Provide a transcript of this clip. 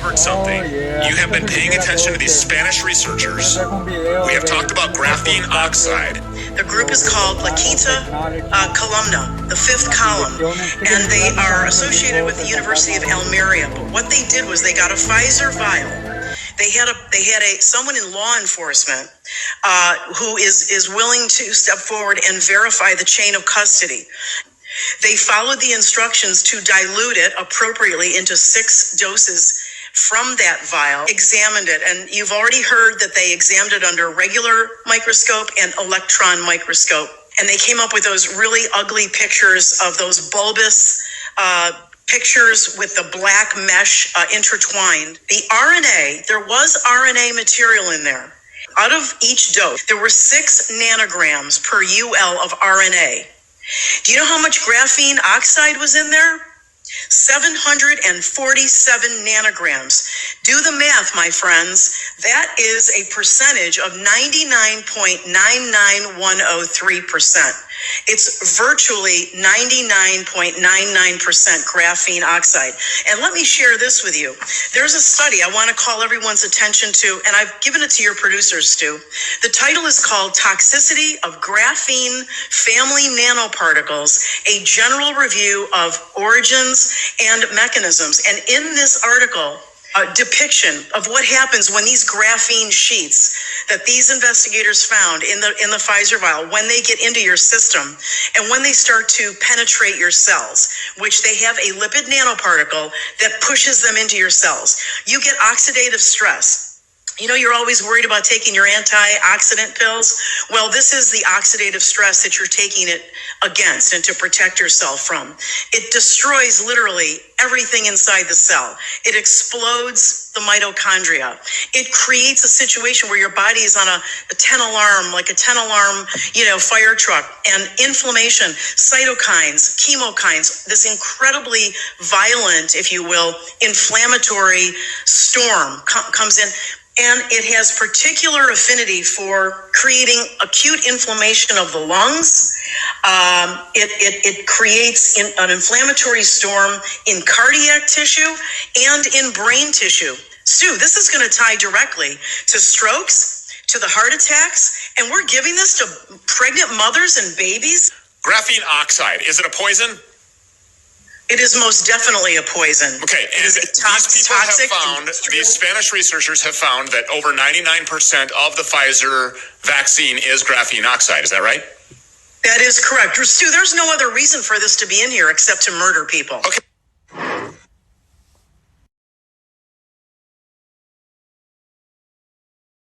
discovered something. You have been paying attention to these Spanish researchers. We have talked about graphene oxide. The group is called La Quinta Columna, the fifth column, and they are associated with the University of Almeria. But what they did was they got a Pfizer vial. They had someone in law enforcement who is willing to step forward and verify the chain of custody. They followed the instructions to dilute it appropriately into 6 doses from that vial, examined it, and you've already heard that they examined it under regular microscope and electron microscope. And they came up with those really ugly pictures of those bulbous pictures with the black mesh intertwined. The RNA, there was RNA material in there. Out of each dose, there were 6 nanograms per UL of RNA. Do you know how much graphene oxide was in there? 747 nanograms. Do the math, my friends. That is a percentage of 99.99103%. It's virtually 99.99% graphene oxide. And let me share this with you. There's a study I want to call everyone's attention to, and I've given it to your producers, Stu. The title is called Toxicity of Graphene Family Nanoparticles, a general review of origins and mechanisms. And in this article, a depiction of what happens when these graphene sheets that these investigators found in the Pfizer vial, when they get into your system and when they start to penetrate your cells, which they have a lipid nanoparticle that pushes them into your cells. You get oxidative stress. You know, you're always worried about taking your antioxidant pills. Well, this is the oxidative stress that you're taking it against and to protect yourself from. It destroys literally everything inside the cell. It explodes the mitochondria. It creates a situation where your body is on a 10 alarm, like a 10 alarm, fire truck, and inflammation, cytokines, chemokines, this incredibly violent, if you will, inflammatory storm comes in. And it has particular affinity for creating acute inflammation of the lungs. It creates an inflammatory storm in cardiac tissue and in brain tissue. Stu, this is going to tie directly to strokes, to the heart attacks, and we're giving this to pregnant mothers and babies. Graphene oxide, is it a poison? It is most definitely a poison. Okay, and these Spanish researchers have found that over 99% of the Pfizer vaccine is graphene oxide. Is that right? That is correct. Stu, there's no other reason for this to be in here except to murder people. Okay.